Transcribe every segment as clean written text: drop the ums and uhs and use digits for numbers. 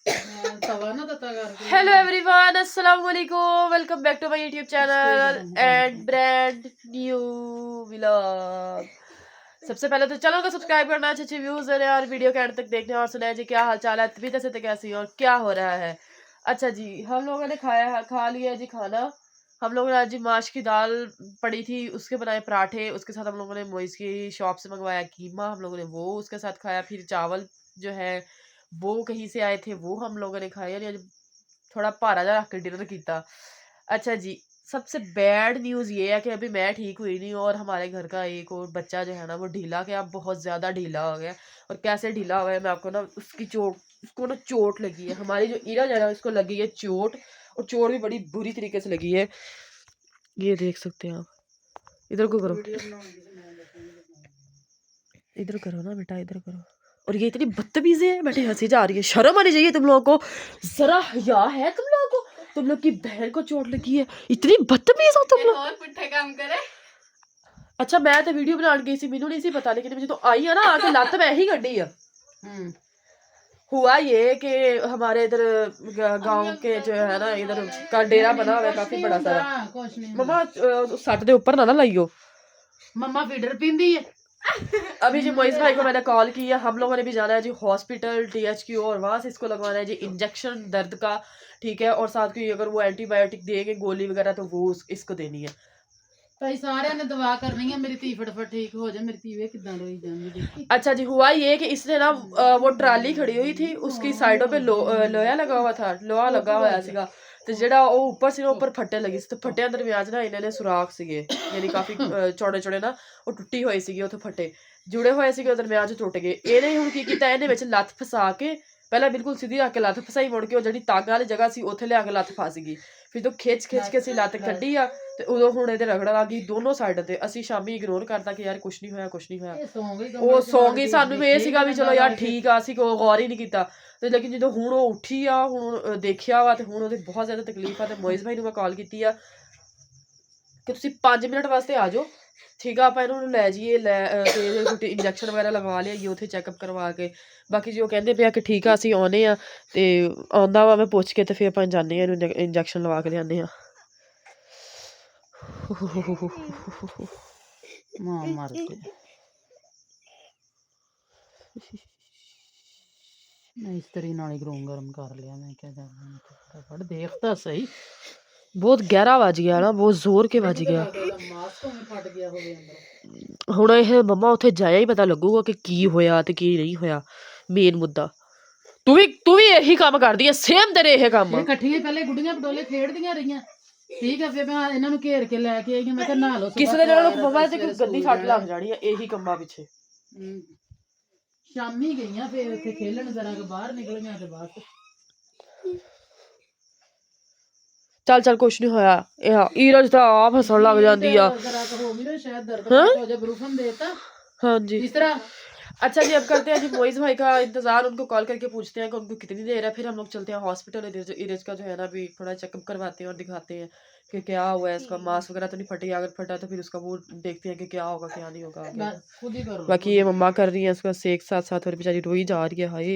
Hello everyone, अस्सलाम वालेकुम। Welcome back to my YouTube channel and brand new vlog. सबसे पहले तो चैनल को सब्सक्राइब करना, अच्छे अच्छे व्यूज देने और वीडियो के एंड तक देखने और सुनाए जी क्या हाल चाल है, तबीयत से कैसी और क्या हो रहा है। अच्छा जी, हम लोगों ने खा लिया जी खाना। हम लोगों ने आज जी माश की दाल पड़ी थी, उसके बनाए पराठे। उसके साथ हम लोगों ने मोइस की शॉप से मंगवाया कीमा, हम लोगों ने वो उसके साथ खाया। फिर चावल जो है वो कहीं से आए थे, वो हम लोगों ने खाया। यानी थोड़ा भारा जा रख के डिनर किया। अच्छा जी, सबसे बैड न्यूज़ ये है कि अभी मैं ठीक हुई नहीं और हमारे घर का एक और बच्चा जो है ना वो ढीला गया, बहुत ज़्यादा ढीला हो गया। और कैसे ढीला हो गया मैं आपको ना उसकी उसको ना चोट लगी है। हमारी जो ईरज है ना उसको लगी है चोट, और चोट भी बड़ी बुरी तरीके से लगी है। ये देख सकते हैं आप। इधर को करो, इधर करो ना बेटा, इधर करो। और ये इतनी बदतमीज है, बैठे हंसी जा रही है। शर्म आनी चाहिए तुम लोगों को, जरा हया है तुम लोगों को। तुम लोग की बहन को चोट लगी है, इतनी बदतमीज हो तुम लोग। और पुट्ठे काम करे। अच्छा मैं तो वीडियो बनाने गई थी, मैनू नहीं सी पता, लेकिन मुझे तो आई है ना आके लत मैं ही कड्डी है। हुआ ये कि हमारे इधर गांव के जो है ना इधर का डेरा बना हुआ है काफी बड़ा सारा। मम्मा सट दे ऊपर ना लाइयो, मम्मा फीडर पींदी है। अभी जी मोइस भाई को मैंने कॉल किया, हम लोगों ने भी जाना है जी हॉस्पिटल THQ, और वहां से इसको लगवाना है जी इंजेक्शन दर्द का, ठीक है। और साथ की अगर वो एंटीबायोटिक देंगे गोली वगैरह तो वो इसको देनी है। भाई सारे ने दवा करनी है मेरी धी फटाफट ठीक हो जाए। मेरी धी वे किदां रोई जांदी। अच्छा जी, हुआ ये कि इसने ना वो ट्राली खड़ी हुई थी, उसकी साइडों पे लोहा लगा हुआ था, लोहा लगा हुआ ਸੀਗਾ ਤੇ ਜਿਹੜਾ ਉਹ ਉੱਪਰ ਸੀ ਨਾ ਉੱਪਰ ਫੱਟੇ ਲੱਗੀ ਸੀ ਤੇ ਫੱਟਿਆਂ ਦਰਮਿਆਨ ਨਾ ਇਹਨਾਂ ਨੇ ਸੁਰਾਖ ਸੀਗੇ, ਯਾਨੀ ਕਾਫੀ ਚੌੜੇ ਚੌੜੇ ਨਾ ਉਹ ਟੁੱਟੀ ਹੋਈ ਸੀਗੀ, ਉੱਥੇ ਫੱਟੇ ਜੁੜੇ ਹੋਏ ਸੀਗੇ, ਦਰਮਿਆਨ ਚ ਟੁੱਟ ਗਏ। ਇਹਨੇ ਹੁਣ ਕੀ ਕੀਤਾ, ਇਹਨੇ ਵਿੱਚ ਲੱਤ ਫਸਾ ਕੇ ਪਹਿਲਾਂ ਬਿਲਕੁਲ ਸਿੱਧੀ ਰੱਖ ਕੇ ਲੱਤ ਫਸਾਈ, ਮੁੜ ਕੇ ਉਹ ਜਿਹੜੀ ਤਾਂਗਾ ਵਾਲੀ ਜਗ੍ਹਾ ਸੀ ਉੱਥੇ ਲਿਆ ਕੇ ਲੱਤ ਫਸ ਗਈ। ਫਿਰ ਤੋਂ ਖਿੱਚ ਕੇ ਅਸੀਂ ਲੱਤ ਕੱਢੀ ਆ ਤੇ ਉਦੋਂ ਹੁਣ ਇਹਦੇ ਰਗੜ ਲੱਗ ਗਈ ਦੋਨੋਂ ਸਾਈਡ ਤੇ। ਅਸੀਂ ਸ਼ਾਮੀ ਇਗਨੋਰ ਕਰਤਾ ਕਿ ਯਾਰ ਕੁਛ ਨਹੀਂ ਹੋਇਆ, ਕੁਛ ਨਹੀਂ ਹੋਇਆ। ਉਹ ਸੌਂ ਗਈ, ਸਾਨੂੰ ਇਹ ਸੀਗਾ ਵੀ ਚਲੋ ਯਾਰ ਠੀਕ ਆ, ਅਸੀਂ ਕੋਈ ਗੌਰ ਹੀ ਨਹੀਂ ਕੀਤਾ। ਤੇ ਲੇਕਿਨ ਜਦੋਂ ਹੁਣ ਉਹ ਉੱਠੀ ਆ, ਹੁਣ ਦੇਖਿਆ ਵਾ ਤੇ ਹੁਣ ਉਹਦੇ ਬਹੁਤ ਜ਼ਿਆਦਾ ਤਕਲੀਫ ਆ। ਤੇ ਮੋਇਜ਼ ਭਾਈ ਨੂੰ ਮੈਂ ਕਾਲ ਕੀਤੀ ਆ ਕਿ ਤੁਸੀਂ 5 ਮਿੰਟ ਵਾਸਤੇ ਆ ਜਾਓ, ਠੀਕ ਆ, ਆਪਾਂ ਇਹਨੂੰ ਲੈ ਜਾਈਏ, ਤੇ ਇੰਜੈਕਸ਼ਨ ਵਗੈਰਾ ਲਗਵਾ ਲਿਆਈਏ ਉੱਥੇ ਚੈੱਕਅਪ ਕਰਵਾ ਕੇ। ਬਾਕੀ ਜੀ ਉਹ ਕਹਿੰਦੇ ਪਿਆ ਕਿ ਠੀਕ ਆ ਅਸੀਂ ਆਉਂਦੇ ਆ, ਤੇ ਆਉਂਦਾ ਵਾ ਮੈਂ ਪੁੱਛ ਕੇ ਤੇ ਫਿਰ ਆਪਾਂ ਜਾਂਦੇ ਆ, ਇਹਨੂੰ ਇੰਜੈਕਸ਼ਨ ਲਵਾ ਕੇ ਲਿਆਉਂਦੇ ਆ। ਮਾਂ ਮਰ ਗਈ। मैं इस्त्री नाल ही ग्रूम गर्म कर लिया। मैं क्या फटाफट देख तो सही, बहुत गहरा बज गया ना, बहुत जोर के बज गया। ਹੁਣ ਇਹ ਮੰਮਾ ਉੱਥੇ ਜਾਇਆ ਹੀ ਪਤਾ ਲੱਗੂਗਾ ਕਿ ਕੀ ਹੋਇਆ ਤੇ ਕੀ ਨਹੀਂ ਹੋਇਆ। ਮੇਨ ਮੁੱਦਾ ਤੂੰ ਵੀ ਇਹੀ ਕੰਮ ਕਰਦੀ ਹੈ, ਸੇਮ ਤੇਰੇ ਇਹ ਕੰਮ ਆ। ਇਕੱਠੀਆਂ ਪਹਿਲੇ ਗੁੱਡੀਆਂ ਪਟੋਲੇ ਖੇਡਦੀਆਂ ਰਹੀਆਂ, ਠੀਕ ਹੈ। ਫਿਰ ਮੈਂ ਇਹਨਾਂ ਨੂੰ ਘੇਰ ਕੇ ਲੈ ਕੇ ਆਈ, ਮੈਂ ਕਿਹਾ ਨਹਾ ਲਓ। ਕਿਸੇ ਦੇ ਨਾਲ ਮੰਮਾ ਤੇ ਕੋਈ ਗੰਦੀ ਸੱਟ ਲੱਗ ਜਾਣੀ ਹੈ ਇਹੀ ਕੰਮਾਂ ਪਿੱਛੇ। ਸ਼ਾਮੀ ਗਈਆਂ ਫਿਰ ਉੱਥੇ ਖੇਲਣ, ਜ਼ਰਾ ਕਿ ਬਾਹਰ ਨਿਕਲੀਆਂ ਤੇ ਬਸ। ਚੱਲ ਚੱਲ ਕੁਛ ਨਹੀਂ ਹੋਇਆ। ਇਹ ਈਰਜ ਤਾਂ ਆਪ ਹੱਸਣ ਲੱਗ ਜਾਂਦੀ ਆ। हाँ जी, इस तरह। अच्छा जी, अब करते हैं जी मोइज भाई का इंतजार, उनको कॉल करके पूछते हैं कि उनको कितनी देर है। फिर हम लोग चलते हैं हॉस्पिटल। इरेज का जो है ना अभी थोड़ा चेकअप करवाते हैं और दिखाते हैं कि क्या हुआ है, इसका मांस वगैरह तो नहीं फटे, अगर फटा तो फिर उसका वो देखते हैं कि क्या होगा क्या नहीं होगा। बाकी ये मम्मा कर रही है उसका सेक साथ साथ, और बेचारी रोई जा रही है। हाय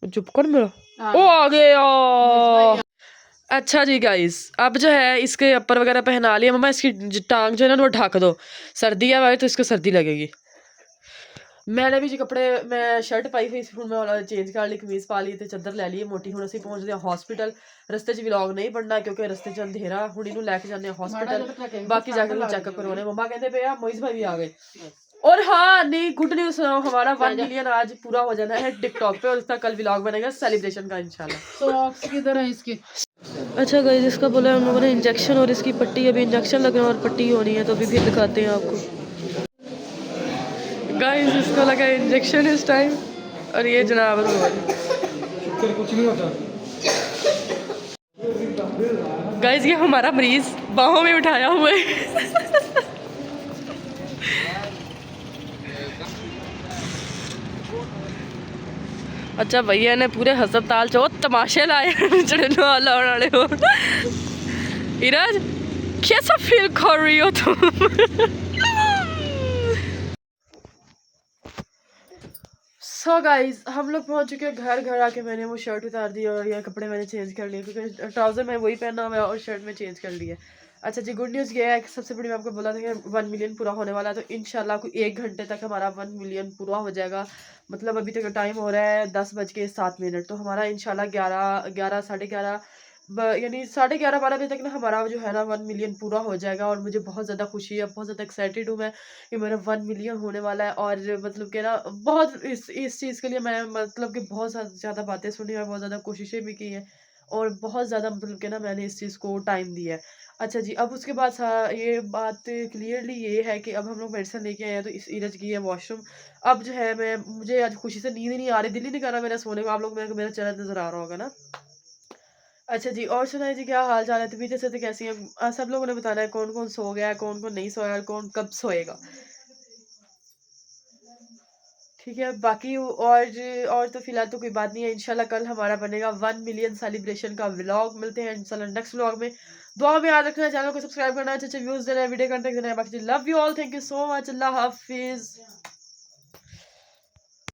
चुप कर मेरा, ओ आ गया। अच्छा जी गाइस, अब जो है इसके अपर वगैरह पहना लिया मम्मा, इसकी टांग जो है ना वो ढक दो, सर्दी है भाई तो इसको सर्दी लगेगी। मैंने भी जी कपड़े, मैं शर्ट पाई हुई हूँ, मैं चेंज कर ली, कमीज पा ली ते चादर ले ली मोटी। हुण असीं पहुंचदे हां हॉस्पिटल। रस्ते च व्लॉग नहीं बनना क्योंकि रस्ते च अंधेरा। हुण इहनूं लैके जांदे हां हॉस्पिटल, बाकी जाके चेकअप करवाने। मम्मा कहते पे मोइज भाई भी आ गए। और हाँ नहीं, गुड न्यूज़ सुनाओ, हमारा 1 मिलियन आज पूरा हो जाना है टिकटॉक पे, और इसका कल व्लॉग बनेगा सेलिब्रेशन का इंशाल्लाह। सॉक्स किधर है इसके? अच्छा गाइस, इसका बोला हम लोगों ने इंजेक्शन और इसकी पट्टी, अभी इंजेक्शन लगना और पट्टी होनी है, तो अभी फिर दिखाते हैं आपको। गाइस इसको लगा इंजेक्शन इस टाइम, और ये जनाब कुछ नहीं होता। गाइस ये हमारा मरीज बाहों में उठाया हुआ है। अच्छा भैया ने पूरे हस्पताल चो तमाशे लाए चढ़ने वाले हो। इराज कैसा फील कर रही हो तुम? सो गाइज हम लोग पहुंच चुके हैं घर। घर आके मैंने वो शर्ट उतार दी और ये कपड़े मैंने चेंज कर लिए क्योंकि ट्राउज़र मैं वही पहना हुआ है और शर्ट में चेंज कर ली है। अच्छा जी, गुड न्यूज़ ये है कि सबसे बड़ी मैं आपको बोला था कि 1 मिलियन पूरा होने वाला है, तो इंशाल्लाह कोई 1 घंटे तक हमारा 1 मिलियन पूरा हो जाएगा। मतलब अभी तक टाइम हो रहा है 10:07, तो हमारा इंशाल्लाह 11 साढ़े 11 यानी 11:30 12 बजे तक ना हमारा जो है ना 1 मिलियन पूरा हो जाएगा। और मुझे बहुत ज़्यादा खुशी है, बहुत ज़्यादा एक्साइटेड हूँ मैं कि मेरा 1 मिलियन होने वाला है। और मतलब कि ना बहुत इस चीज़ के लिए मैं मतलब कि बहुत ज़्यादा बातें सुनी और बहुत ज़्यादा कोशिशें भी की हैं और बहुत ज़्यादा मतलब कि ना मैंने इस चीज़ को टाइम दिया है। अच्छा जी, अब उसके बाद ये बात क्लियरली ये है कि अब हम लोग मेडिसिन लेके आए हैं, तो इस इरज की है वॉशरूम। अब जो है मुझे आज खुशी से नींद ही नहीं आ रही, दिल ही नहीं कर रहा मेरा सोने को। आप लोग मेरे को मेरा चेहरा नज़र आ रहा होगा ना। अच्छा जी, और सुनाइए जी, क्या हाल चाल है? तबीयत से कैसी है? सब लोगों ने बताना है कौन कौन सो गया है, कौन कौन नहीं सोया और कौन कब सोएगा। ठीक है, बाकी और तो फिलहाल तो कोई बात नहीं है। इंशाल्लाह कल हमारा बनेगा 1 मिलियन सेलिब्रेशन का व्लॉग। मिलते हैं इंशाल्लाह नेक्स्ट व्लॉग में। दुआ में याद रखना, चैनल को सब्सक्राइब करना, अच्छे अच्छे व्यूज देना, वीडियो कंटेंट देना है। बाकी love you all, thank you so much, Allah Hafiz.